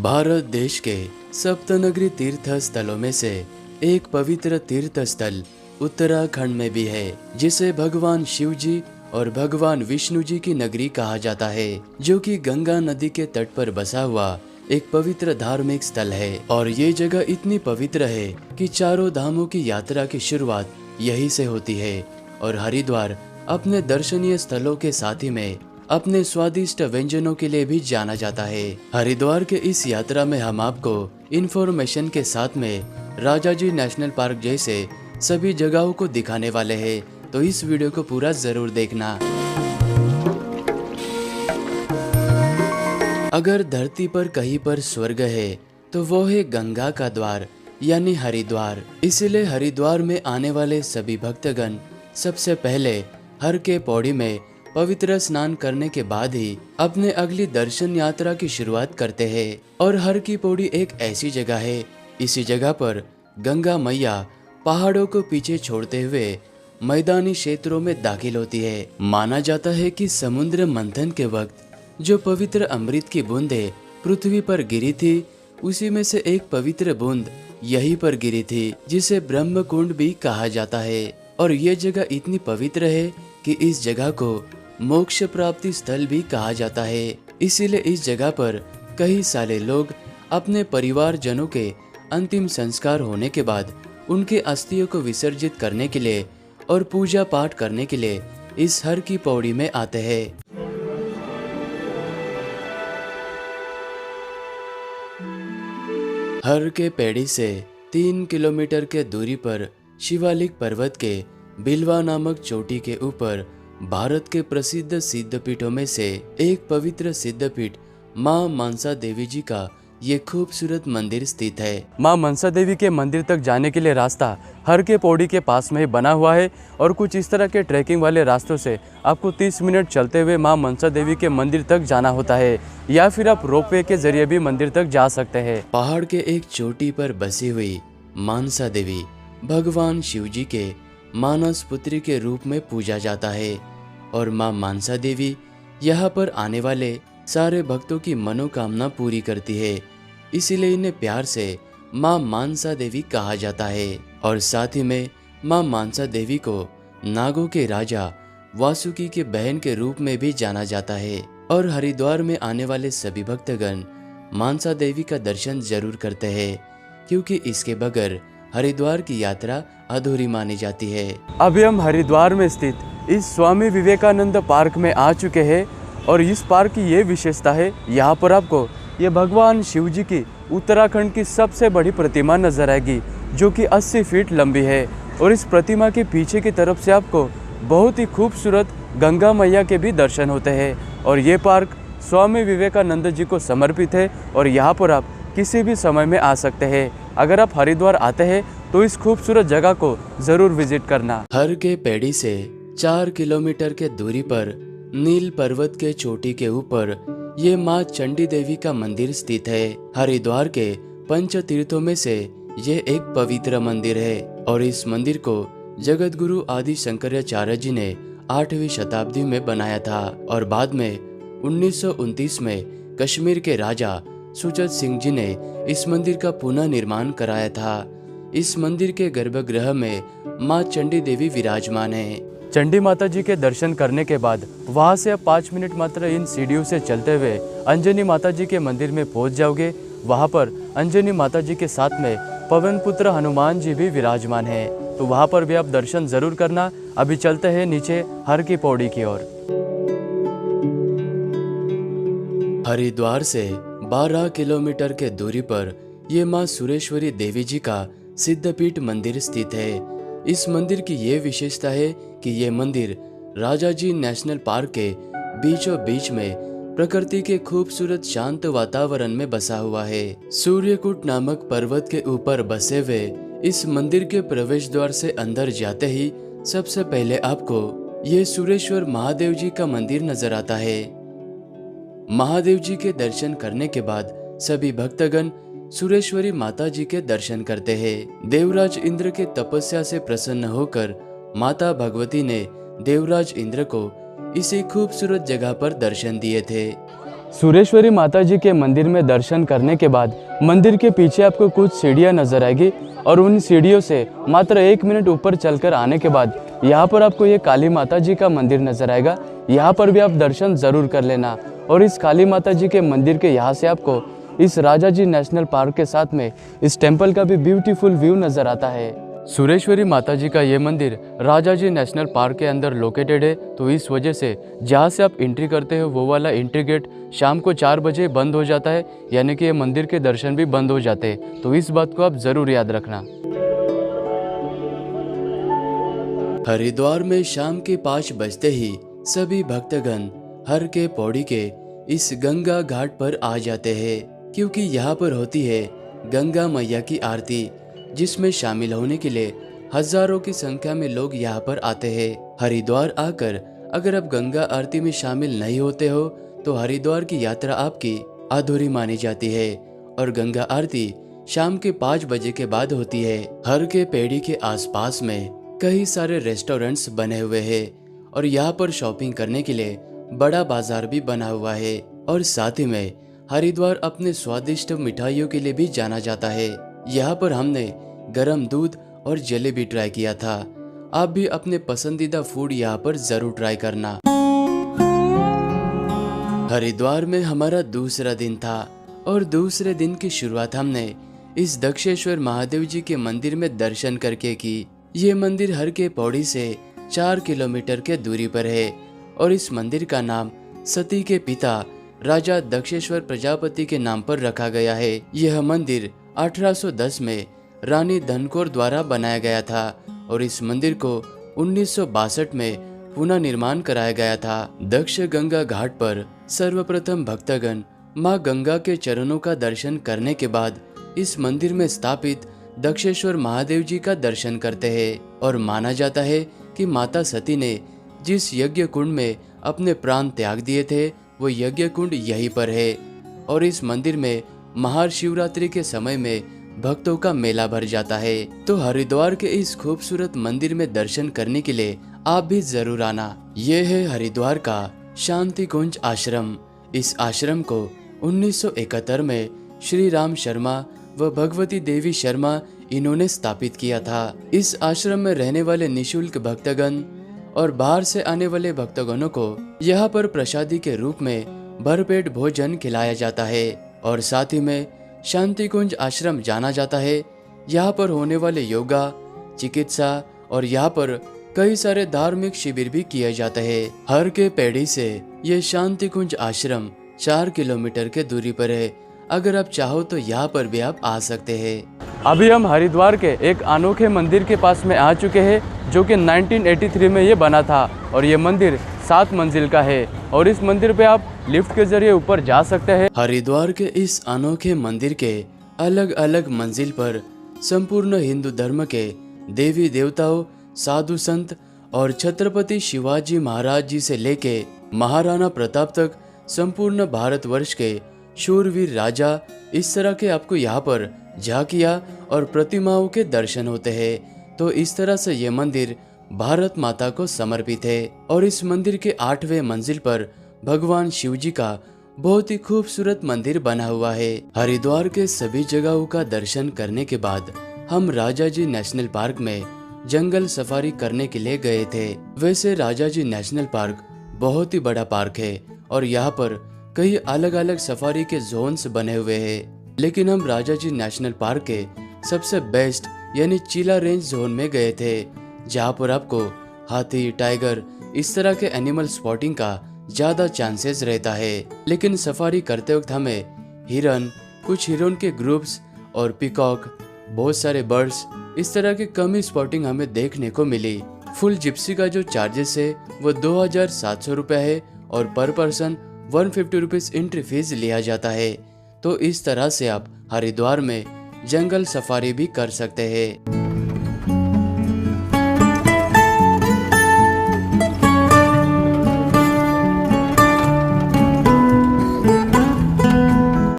भारत देश के सप्तनगरी तीर्थ स्थलों में से एक पवित्र तीर्थ स्थल उत्तराखंड में भी है, जिसे भगवान शिव जी और भगवान विष्णु जी की नगरी कहा जाता है, जो कि गंगा नदी के तट पर बसा हुआ एक पवित्र धार्मिक स्थल है। और ये जगह इतनी पवित्र है कि चारों धामों की यात्रा की शुरुआत यहीं से होती है। और हरिद्वार अपने दर्शनीय स्थलों के साथ ही में अपने स्वादिष्ट व्यंजनों के लिए भी जाना जाता है। हरिद्वार के इस यात्रा में हम आपको इंफॉर्मेशन के साथ में राजाजी नेशनल पार्क जैसे सभी जगहों को दिखाने वाले हैं, तो इस वीडियो को पूरा जरूर देखना। अगर धरती पर कहीं पर स्वर्ग है तो वो है गंगा का द्वार यानी हरिद्वार। इसीलिए हरिद्वार में आने वाले सभी भक्तगण सबसे पहले हर के पौड़ी में पवित्र स्नान करने के बाद ही अपने अगली दर्शन यात्रा की शुरुआत करते हैं। और हर की पौड़ी एक ऐसी जगह है, इसी जगह पर गंगा मैया पहाड़ों को पीछे छोड़ते हुए मैदानी क्षेत्रों में दाखिल होती है। माना जाता है कि समुद्र मंथन के वक्त जो पवित्र अमृत की बूंदें पृथ्वी पर गिरी थी, उसी में से एक पवित्र बूंद यहीं पर गिरी थी, जिसे ब्रह्म कुंड भी कहा जाता है। और ये जगह इतनी पवित्र है कि इस जगह को मोक्ष प्राप्ति स्थल भी कहा जाता है। इसीलिए इस जगह पर कई सारे लोग अपने परिवार जनों के अंतिम संस्कार होने के बाद उनके अस्थियों को विसर्जित करने के लिए और पूजा पाठ करने के लिए इस हर की पौड़ी में आते हैं। हर के पेड़ी से 3 किलोमीटर के दूरी पर शिवालिक पर्वत के बिलवा नामक चोटी के ऊपर भारत के प्रसिद्ध सिद्धपीठों में से एक पवित्र सिद्धपीठ मां मनसा देवी जी का ये खूबसूरत मंदिर स्थित है। मां मनसा देवी के मंदिर तक जाने के लिए रास्ता हर के पौड़ी के पास में ही बना हुआ है और कुछ इस तरह के ट्रैकिंग वाले रास्तों से आपको 30 मिनट चलते हुए मां मनसा देवी के मंदिर तक जाना होता है, या फिर आप रोपवे के जरिए भी मंदिर तक जा सकते हैं। पहाड़ के एक चोटी पर बसी हुई मनसा देवी भगवान शिव जी के मानस पुत्री के रूप में पूजा जाता है। और मां मनसा देवी यहाँ पर आने वाले सारे भक्तों की मनोकामना पूरी करती है, इसीलिए इन्हें प्यार से मां मनसा देवी कहा जाता है। और साथ ही में मां मनसा देवी को नागों के राजा वासुकी के बहन के रूप में भी जाना जाता है। और हरिद्वार में आने वाले सभी भक्तगण मनसा देवी का दर्शन जरूर करते हैं, क्योंकि इसके बगैर हरिद्वार की यात्रा अधूरी मानी जाती है। अभी हम हरिद्वार में स्थित इस स्वामी विवेकानंद पार्क में आ चुके हैं और इस पार्क की ये विशेषता है, यहाँ पर आपको ये भगवान शिव जी की उत्तराखंड की सबसे बड़ी प्रतिमा नजर आएगी, जो कि 80 फीट लंबी है। और इस प्रतिमा के पीछे की तरफ से आपको बहुत ही खूबसूरत गंगा मैया के भी दर्शन होते हैं। और ये पार्क स्वामी विवेकानंद जी को समर्पित है और यहाँ पर आप किसी भी समय में आ सकते हैं। अगर आप हरिद्वार आते हैं तो इस खूबसूरत जगह को जरूर विजिट करना। हर के पेड़ी से 4 किलोमीटर के दूरी पर नील पर्वत के चोटी के ऊपर ये माँ चंडी देवी का मंदिर स्थित है। हरिद्वार के पंच तीर्थों में से ये एक पवित्र मंदिर है और इस मंदिर को जगत गुरु आदि शंकराचार्य जी ने 8वीं शताब्दी में बनाया था। और बाद में 1929 में कश्मीर के राजा सुचत सिंह जी ने इस मंदिर का पुनः निर्माण कराया था। इस मंदिर के गर्भगृह में माँ चंडी देवी विराजमान है। चंडी माता जी के दर्शन करने के बाद वहां से आप 5 मिनट मात्र इन सीढ़ियों से चलते हुए अंजनी माता जी के मंदिर में पहुंच जाओगे। वहां पर अंजनी माता जी के साथ में पवन पुत्र हनुमान जी भी विराजमान हैं, तो वहां पर भी आप दर्शन जरूर करना। अभी चलते हैं नीचे हर की पौड़ी की ओर। हरिद्वार से 12 किलोमीटर के दूरी पर ये माँ सुरेश्वरी देवी जी का सिद्धपीठ मंदिर स्थित है। इस मंदिर की ये विशेषता है कि ये मंदिर राजाजी नेशनल पार्क के बीचों बीच में प्रकृति के खूबसूरत शांत वातावरण में बसा हुआ है। सूर्यकुट नामक पर्वत के ऊपर बसे हुए इस मंदिर के प्रवेश द्वार से अंदर जाते ही सबसे पहले आपको ये सुरेश्वर महादेव जी का मंदिर नजर आता है। महादेव जी के दर्शन करने के बाद सभी भक्तगण सुरेश्वरी माता जी के दर्शन करते हैं। देवराज इंद्र के तपस्या से प्रसन्न होकर माता भगवती ने देवराज इंद्र को इसी खूबसूरत जगह पर दर्शन दिए थे। सुरेश्वरी माता जी के मंदिर में दर्शन करने के बाद मंदिर के पीछे आपको कुछ सीढ़ियाँ नजर आएगी और उन सीढ़ियों से मात्र 1 मिनट ऊपर चलकर आने के बाद यहाँ पर आपको ये काली माता जी का मंदिर नजर आएगा। यहाँ पर भी आप दर्शन जरूर कर लेना। और इस काली माता जी के मंदिर के यहाँ से आपको इस राजा जी नेशनल पार्क के साथ में इस टेम्पल का भी ब्यूटीफुल व्यू नजर आता है। सुरेश्वरी माता जी का ये मंदिर राजा जी नेशनल पार्क के अंदर लोकेटेड है, तो इस वजह से जहाँ से आप एंट्री करते हो वो वाला एंट्री गेट शाम को 4 बजे बंद हो जाता है, यानी कि ये मंदिर के दर्शन भी बंद हो जाते हैं। तो इस बात को आप ज़रूर याद रखना। हरिद्वार में शाम के 5 बजते ही सभी भक्तगण हर के पौड़ी के इस गंगा घाट पर आ जाते हैं, क्योंकि यहाँ पर होती है गंगा मैया की आरती, जिसमें शामिल होने के लिए हजारों की संख्या में लोग यहाँ पर आते हैं। हरिद्वार आकर अगर आप गंगा आरती में शामिल नहीं होते हो तो हरिद्वार की यात्रा आपकी अधूरी मानी जाती है। और गंगा आरती शाम के 5 बजे के बाद होती है। हर के पेड़ी के आसपास में कई सारे रेस्टोरेंट्स बने हुए हैं और यहाँ पर शॉपिंग करने के लिए बड़ा बाजार भी बना हुआ है। और साथ ही में हरिद्वार अपने स्वादिष्ट मिठाइयों के लिए भी जाना जाता है। यहाँ पर हमने गरम दूध और जलेबी ट्राई किया था। आप भी अपने पसंदीदा फूड यहाँ पर जरूर ट्राई करना। हरिद्वार में हमारा दूसरा दिन था और दूसरे दिन की शुरुआत हमने इस दक्षेश्वर महादेव जी के मंदिर में दर्शन करके की। ये मंदिर हर के पौड़ी से 4 किलोमीटर के दूरी पर है और इस मंदिर का नाम सती के पिता राजा दक्षेश्वर प्रजापति के नाम पर रखा गया है। यह मंदिर 1810 में रानी धनकौर द्वारा बनाया गया था और इस मंदिर को 1962 में पुनः निर्माण कराया गया था। दक्ष गंगा घाट पर सर्वप्रथम भक्तगण मां गंगा के चरणों का दर्शन करने के बाद इस मंदिर में स्थापित दक्षेश्वर महादेव जी का दर्शन करते हैं। और माना जाता है कि माता सती ने जिस यज्ञ कुंड में अपने प्राण त्याग दिए थे वो यज्ञ कुंड यहीं पर है। और इस मंदिर में महाशिवरात्रि के समय में भक्तों का मेला भर जाता है। तो हरिद्वार के इस खूबसूरत मंदिर में दर्शन करने के लिए आप भी जरूर आना। ये है हरिद्वार का शांति कुंज आश्रम। इस आश्रम को 1971 में श्री राम शर्मा व भगवती देवी शर्मा इन्होंने स्थापित किया था। इस आश्रम में रहने वाले निशुल्क भक्तगण और बाहर से आने वाले भक्तगणों को यहाँ पर प्रसादी के रूप में भरपेट भोजन खिलाया जाता है। और साथ ही में शांति कुंज आश्रम जाना जाता है। यहाँ पर होने वाले योगा, चिकित्सा और यहाँ पर कई सारे धार्मिक शिविर भी किए जाते हैं। हर के पेड़ी से ये शांति कुंज आश्रम 4 किलोमीटर के दूरी पर है। अगर आप चाहो तो यहाँ पर भी आप आ सकते हैं। अभी हम हरिद्वार के एक अनोखे मंदिर के पास में आ चुके हैं, जो कि 1983 में ये बना था और ये मंदिर 7 मंजिल का है और इस मंदिर पे आप लिफ्ट के जरिए ऊपर जा सकते हैं। हरिद्वार के इस अनोखे मंदिर के अलग अलग मंजिल पर संपूर्ण हिंदू धर्म के देवी देवताओं, साधु संत और छत्रपति शिवाजी महाराज जी से लेके महाराणा प्रताप तक संपूर्ण भारतवर्ष के शूरवीर राजा, इस तरह के आपको यहाँ पर झांकियाँ और प्रतिमाओं के दर्शन होते हैं। तो इस तरह से ये मंदिर भारत माता को समर्पित है। और इस मंदिर के 8वें मंजिल पर भगवान शिव जी का बहुत ही खूबसूरत मंदिर बना हुआ है। हरिद्वार के सभी जगहों का दर्शन करने के बाद हम राजा जी नेशनल पार्क में जंगल सफारी करने के लिए गए थे। वैसे राजा जी नेशनल पार्क बहुत ही बड़ा पार्क है और यहाँ पर कई अलग अलग सफारी के जोन्स बने हुए हैं, लेकिन हम राजा जी नेशनल पार्क के सबसे बेस्ट यानी चीला रेंज जोन में गए थे, जहाँ पर आपको हाथी, टाइगर इस तरह के एनिमल स्पॉटिंग का ज्यादा चांसेस रहता है। लेकिन सफारी करते वक्त हमें हिरन, कुछ हिरन के ग्रुप्स और पिकॉक, बहुत सारे बर्ड्स इस तरह की कमी स्पॉटिंग हमें देखने को मिली। फुल जिप्सी का जो चार्जेस है वो 2700 रुपये है और पर पर्सन 150 रुपीज एंट्री फीस लिया जाता है। तो इस तरह से आप हरिद्वार में जंगल सफारी भी कर सकते हैं।